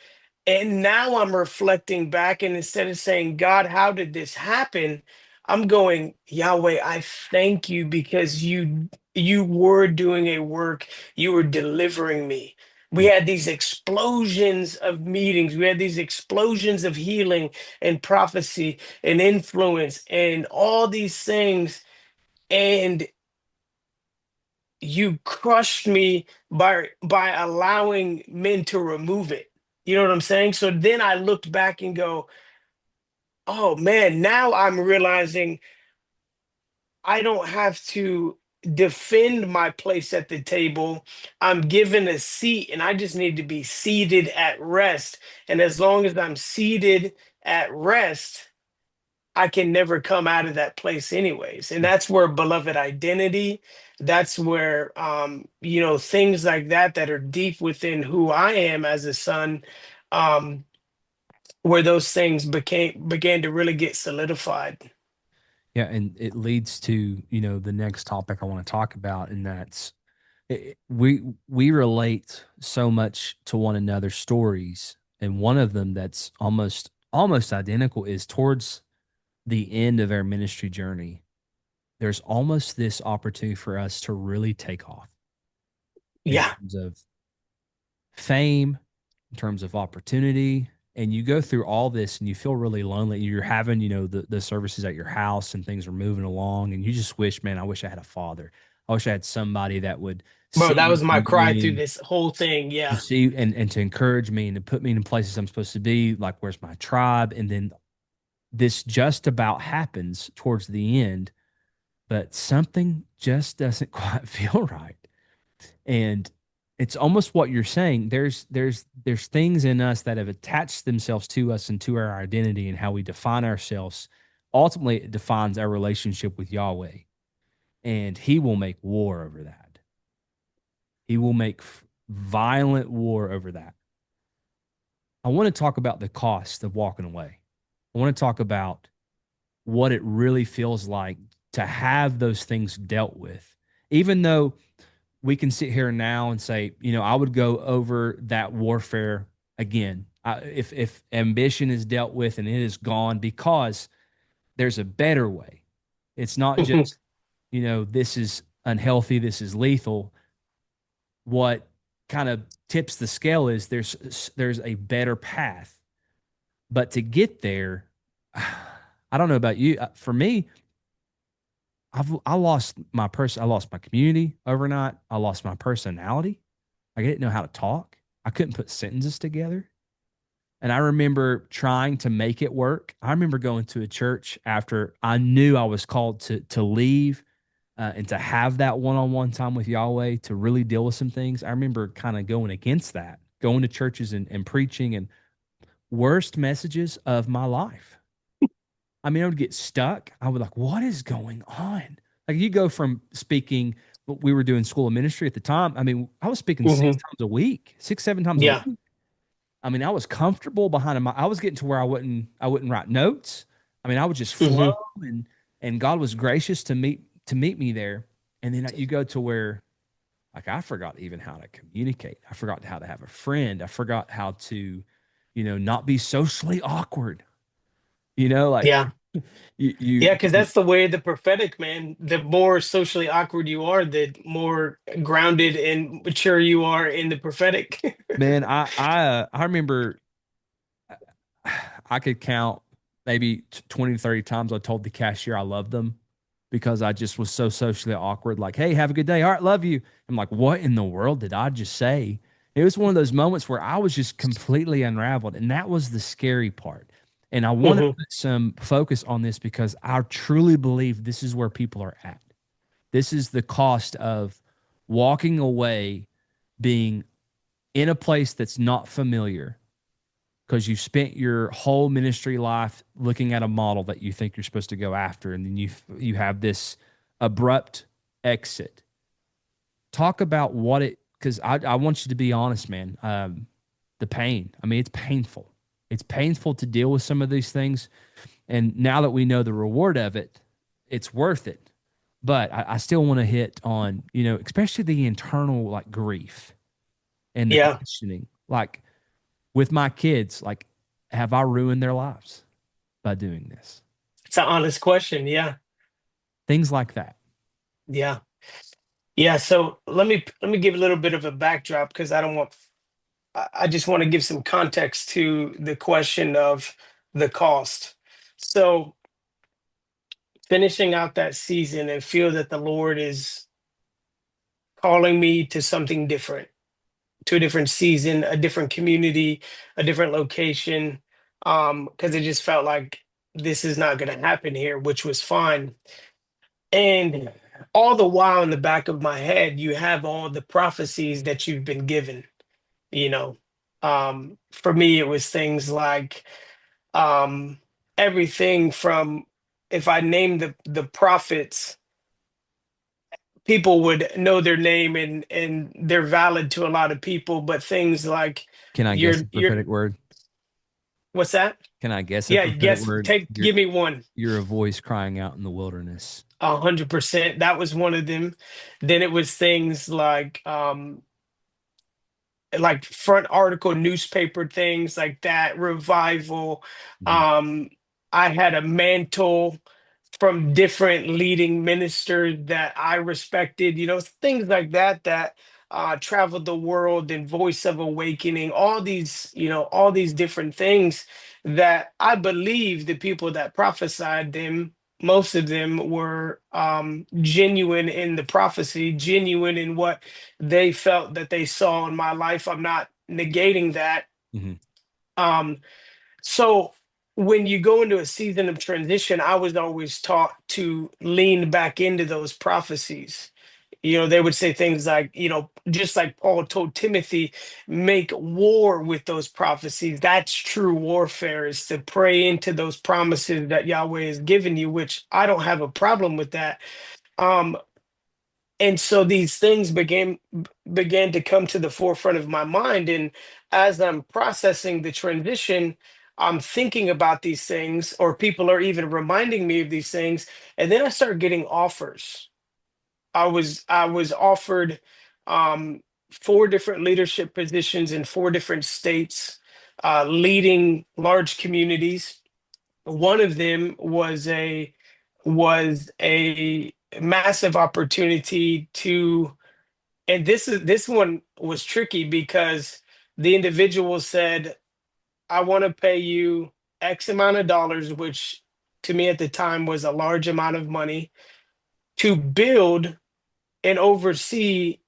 And now I'm reflecting back, and instead of saying, God, how did this happen? I'm going, Yahweh, I thank you because you were doing a work, you were delivering me. We Mm. had these explosions of meetings, we had these explosions of healing and prophecy and influence and all these things. And you crushed me by allowing men to remove it. You know what I'm saying? So then I looked back and go, oh man, now I'm realizing I don't have to defend my place at the table. I'm given a seat and I just need to be seated at rest. And as long as I'm seated at rest, I can never come out of that place anyways. And that's where beloved identity, that's where things like that that are deep within who I am as a son, um, where those things began to really get solidified. Yeah, and it leads to, the next topic I want to talk about, and that's we relate so much to one another's stories, and one of them that's almost identical is towards the end of our ministry journey. There's almost this opportunity for us to really take off in Yeah. terms of fame, in terms of opportunity. And you go through all this and you feel really lonely. You're having, the services at your house and things are moving along. And you just wish, man, I wish I had a father. I wish I had somebody that would Bro, that see was my cry through me this whole thing. to Yeah. see and to encourage me and to put me in places I'm supposed to be, like where's my tribe? And then this just about happens towards the end, but something just doesn't quite feel right. And it's almost what you're saying. There's things in us that have attached themselves to us and to our identity and how we define ourselves. Ultimately, it defines our relationship with Yahweh, and He will make war over that. He will make violent war over that. I want to talk about the cost of walking away. I want to talk about what it really feels like to have those things dealt with, even though we can sit here now and say, I would go over that warfare again. If ambition is dealt with and it is gone, because there's a better way. It's not just, this is unhealthy, this is lethal. What kind of tips the scale is there's a better path. But to get there, I don't know about you. For me, I lost my I lost my community overnight. I lost my personality. I didn't know how to talk. I couldn't put sentences together. And I remember trying to make it work. I remember going to a church after I knew I was called to leave and to have that one-on-one time with Yahweh to really deal with some things. I remember kind of going against that, going to churches and preaching and worst messages of my life. I mean, I would get stuck. I would like, what is going on? Like you go from speaking, we were doing school of ministry at the time. I mean, I was speaking Hmm. 6 times a week, 6, 7 times a Yeah. week. I mean, I was comfortable behind him. I was getting to where I wouldn't write notes. I mean, I would just flow Hmm. and God was gracious to meet me there. And then you go to where like I forgot even how to communicate. I forgot how to have a friend. I forgot how to, not be socially awkward. Like Yeah. you Yeah, you, because you that's the way of the prophetic, man. The more socially awkward you are, the more grounded and mature you are in the prophetic. man, I remember I could count maybe 20 to 30 times I told the cashier I loved them because I just was so socially awkward. Like, hey, have a good day. All right, love you. I'm like, what in the world did I just say? It was one of those moments where I was just completely unraveled. And that was the scary part. And I want to Hmm. put some focus on this because I truly believe this is where people are at. This is the cost of walking away, being in a place that's not familiar because you spent your whole ministry life looking at a model that you think you're supposed to go after, and then you have this abrupt exit. Talk about what it because I want you to be honest, man. The pain. I mean, it's painful. It's painful to deal with some of these things, and now that we know the reward of it, it's worth it. But I still want to hit on especially the internal like grief and the Yeah, questioning, like with my kids, like, have I ruined their lives by doing this? it's an honest question. Yeah, Things like that. yeah, yeah. So let me give a little bit of a backdrop because I don't want. I just want to give some context to the question of the cost. So finishing out that season and feel that the Lord is calling me to something different, to a different season, a different community, a different location, because it just felt like this is not going to happen here, which was fine. And all the while in the back of my head, you have all the prophecies that you've been given, you know. For me, it was things like um, everything from if I named the prophets, people would know their name and they're valid to a lot of people, but things like Can I guess a you're prophetic word? what's that? Can I guess a Yeah, prophetic guess word? take You're give me one. you're a voice crying out in the wilderness. 100%. That was one of them. Then it was things like front article newspaper things like that, revival. Mhm. Um, I had a mantle from different leading ministers that I respected, things like that that traveled the world and voice of awakening, all these different things that I believe the people that prophesied them, most of them were genuine in the prophecy, genuine in what they felt that they saw in my life. I'm not negating that. Mhm. Um, so when you go into a season of transition, I was always taught to lean back into those prophecies. They would say things like, just like Paul told Timothy, make war with those prophecies. That's true warfare, is to pray into those promises that Yahweh has given you, which I don't have a problem with that. Um, and so these things began to come to the forefront of my mind, and as I'm processing the transition, I'm thinking about these things, or people are even reminding me of these things, and then I start getting offers. I was offered um 4 different leadership positions in 4 different states, leading large communities. One of them was a massive opportunity to, and this one was tricky because the individual said, I want to pay you X amount of dollars, which to me at the time was a large amount of money to build and oversee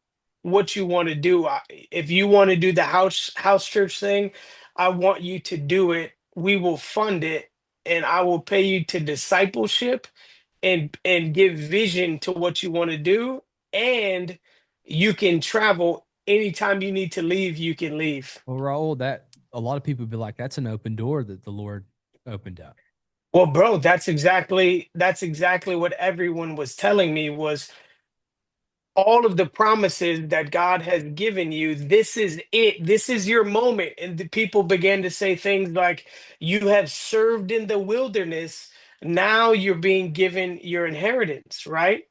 what you want to do. If you want to do the house church thing, I want you to do it. We will fund it, and I will pay you to discipleship and give vision to what you want to do. And you can travel anytime you need to leave, you can leave. Well, Raul, that a lot of people would be like, that's an open door that the Lord opened up. Well, bro, that's exactly what everyone was telling me was all of the promises that God has given you. This is it. This is your moment. And the people began to say things like, you have served in the wilderness. Now you're being given your inheritance, right?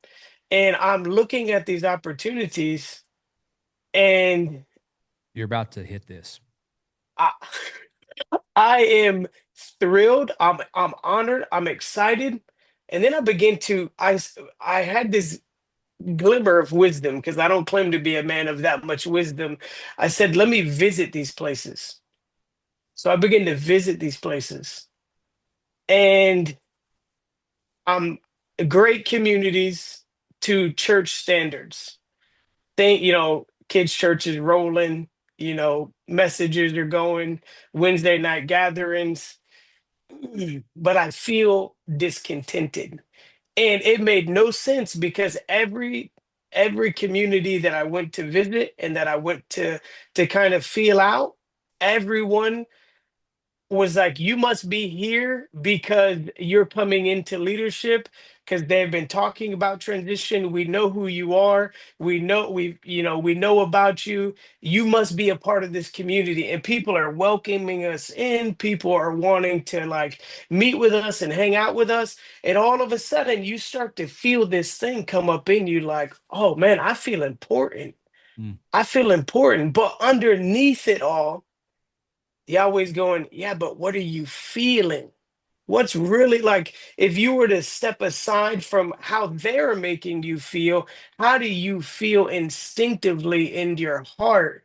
And I'm looking at these opportunities and You're about to hit this. I, I am thrilled. I'm honored. I'm excited. And then I had this glimmer of wisdom because I don't claim to be a man of that much wisdom. I said, let me visit these places. So I began to visit these places, and great communities to church standards. Kids' churches rolling, messages are going, Wednesday night gatherings, but I feel discontented. And it made no sense because every community that I went to visit and that I went to kind of feel out, everyone was like, you must be here because you're coming into leadership, because they've been talking about transition. We know who you are. We know about you. You must be a part of this community. And people are welcoming us in. People are wanting to like meet with us and hang out with us. And all of a sudden you start to feel this thing come up in you like, oh man, I feel important. Mm. I feel important. But underneath it all, Yahweh's going, yeah, but what are you feeling? What's really like, if you were to step aside from how they're making you feel, how do you feel instinctively in your heart?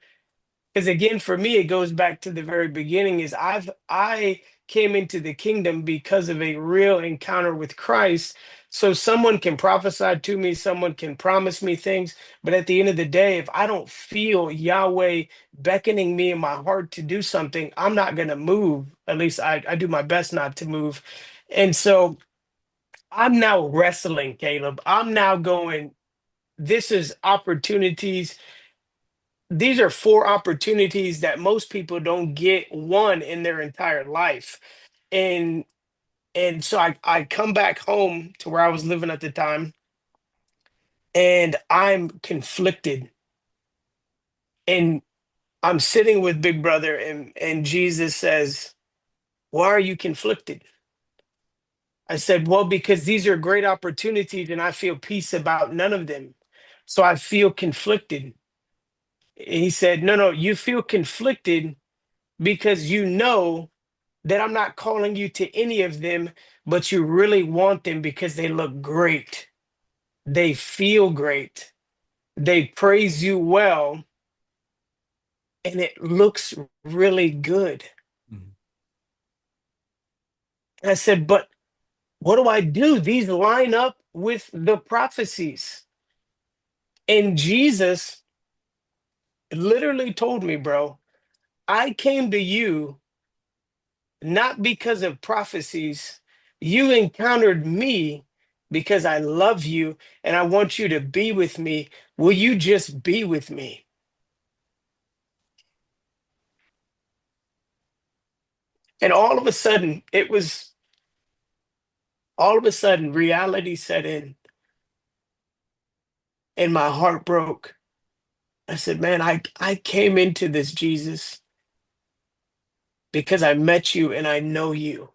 Because again, for me, it goes back to the very beginning is I came into the kingdom because of a real encounter with Christ. So someone can prophesy to me, someone can promise me things, but at the end of the day, if I don't feel Yahweh beckoning me in my heart to do something, I'm not going to move. At least I do my best not to move. And so I'm now wrestling, Caleb. I'm now going, this is opportunities. These are four opportunities that most people don't get one in their entire life. And so I come back home to where I was living at the time, and I'm conflicted. And I'm sitting with Big Brother, and Jesus says, why are you conflicted? I said, well, because these are great opportunities and I feel peace about none of them. So I feel conflicted. He said, no, no, you feel conflicted because you know that I'm not calling you to any of them, but you really want them because they look great. They feel great. They praise you well, and it looks really good. Mhm. And I said, but what do I do? These line up with the prophecies. And Jesus literally told me, bro, I came to you not because of prophecies. You encountered me because I love you and I want you to be with me. Will you just be with me? And all of a sudden, reality set in and my heart broke. I said, man, I came into this, Jesus, because I met you and I know you.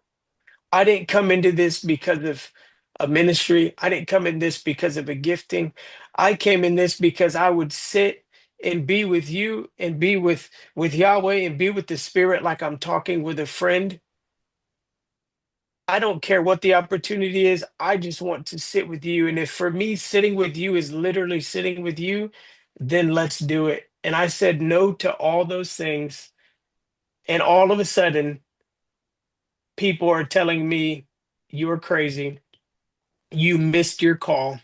I didn't come into this because of a ministry. I didn't come in this because of a gifting. I came in this because I would sit and be with you and be with Yahweh and be with the Spirit like I'm talking with a friend. I don't care what the opportunity is. I just want to sit with you. And if for me, sitting with you is literally sitting with you, then let's do it. And I said no to all those things. And all of a sudden, people are telling me, you're crazy. You missed your call.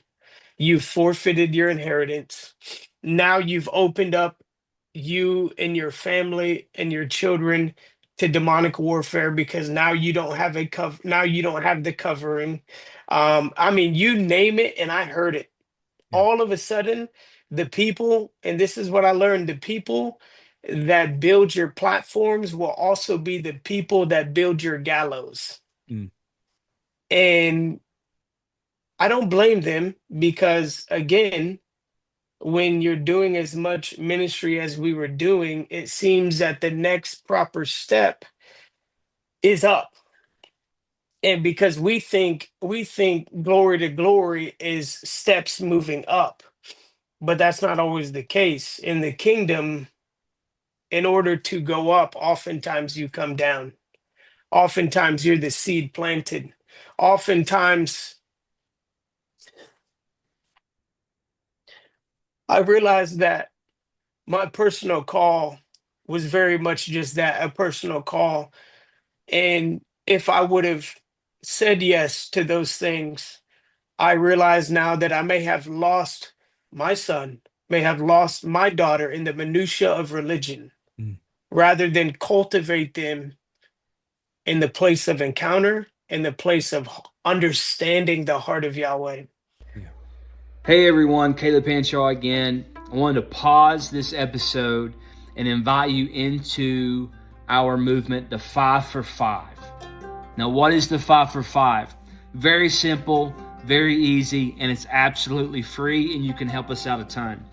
You forfeited your inheritance. Now you've opened up you and your family and your children to demonic warfare because now you don't have a cover. Now you don't have the covering. I mean, you name it, and I heard it. Yeah. All of a sudden, the people, and this is what I learned: the people that build your platforms will also be the people that build your gallows. Mm. And I don't blame them because, again, when you're doing as much ministry as we were doing, it seems that the next proper step is up. And because we think glory to glory is steps moving up, but that's not always the case. In the kingdom, in order to go up, oftentimes you come down. Oftentimes you're the seed planted. Oftentimes I realized that my personal call was very much just that, a personal call. And if I would have said yes to those things, I realize now that I may have lost my son, may have lost my daughter in the minutia of religion, Mm. rather than cultivate them in the place of encounter, in the place of understanding the heart of Yahweh. Yeah. Hey everyone, Kaleb Hanshaw again. I wanted to pause this episode and invite you into our movement, the 5 for 5. Now, what is the 5 for 5? Very simple, very easy, and it's absolutely free, and you can help us out a ton.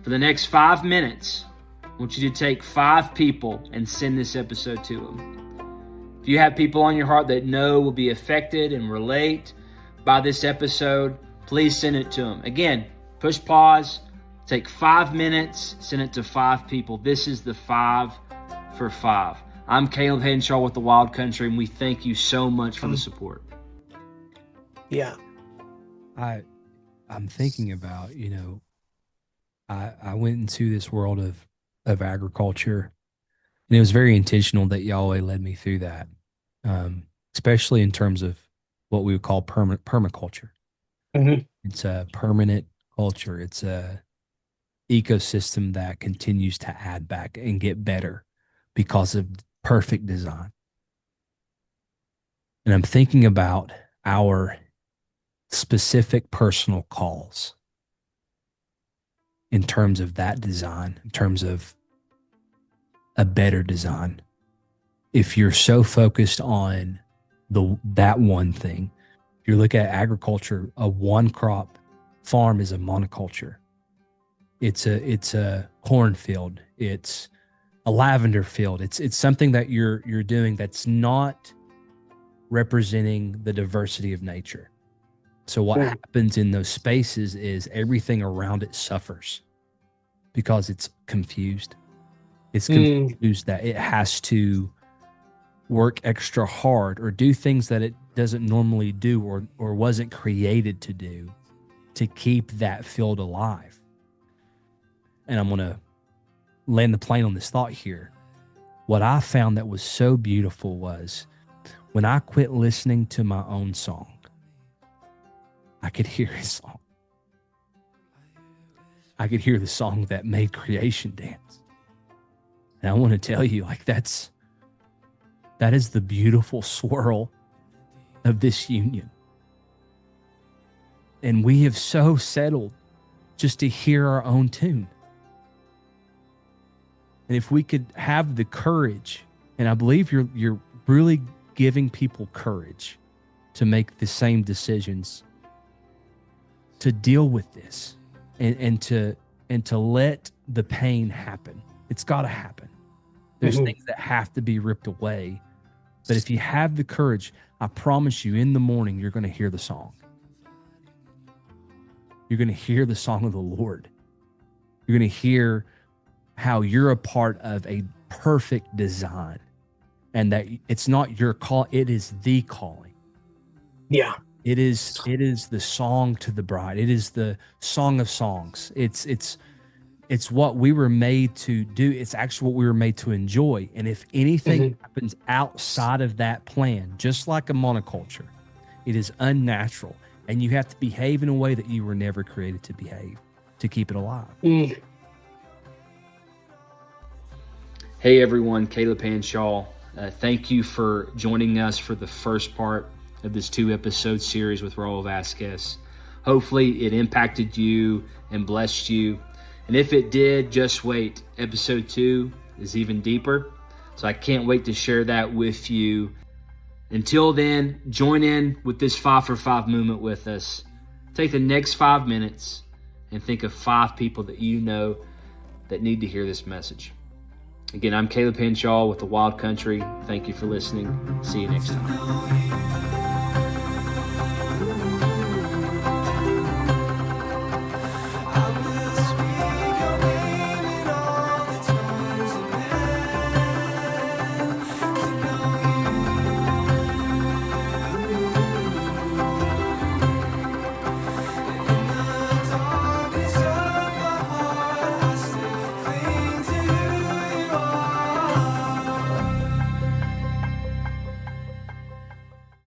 For the next 5 minutes, I want you to take 5 people and send this episode to them. If you have people on your heart that know will be affected and relate by this episode, please send it to them. Again, push pause, take 5 minutes, send it to 5 people. This is the 5 for 5. I'm Kaleb Hanshaw with the Wild Country, and we thank you so much for the support. Yeah. I'm thinking about, I went into this world of agriculture, and it was very intentional that Yahweh led me through that, especially in terms of what we would call permaculture. Mhm. It's a permanent culture. It's a ecosystem that continues to add back and get better because of perfect design. And I'm thinking about our specific personal calls in terms of that design, in terms of a better design. If you're so focused on that one thing, if you look at agriculture, a one crop farm is a monoculture. It's a cornfield. It's a lavender field. It's something that you're doing that's not representing the diversity of nature. So what happens in those spaces is everything around it suffers because it's confused. It's confused that it has to work extra hard or do things that it doesn't normally do or wasn't created to do to keep that field alive. And I'm going to land the plane on this thought here. What I found that was so beautiful was when I quit listening to my own song, I could hear his song. I could hear the song that made creation dance. And I want to tell you, that is the beautiful swirl of this union. And we have so settled just to hear our own tune. And if we could have the courage, and I believe you're really giving people courage to make the same decisions, to deal with this and to let the pain happen. It's got to happen. There's things that have to be ripped away. But if you have the courage, I promise you, in the morning, you're going to hear the song. You're going to hear the song of the Lord. You're going to hear how you're a part of a perfect design and that it's not your call. It is the calling. Yeah. It is the song to the bride. It is the song of songs. It's what we were made to do. It's actually what we were made to enjoy. And if anything happens outside of that plan, just like a monoculture, It is unnatural, and you have to behave in a way that you were never created to behave to keep it alive. Hey everyone, Kaleb Hanshaw. Thank you for joining us for the first part of this 2-episode series with Raul Vasquez. Hopefully it impacted you and blessed you. And if it did, just wait. Episode 2 is even deeper. So I can't wait to share that with you. Until then, join in with this 5 for 5 movement with us. Take the next 5 minutes and think of 5 people that you know that need to hear this message. Again, I'm Kaleb Hanshaw with the Wild Country. Thank you for listening. See you next time.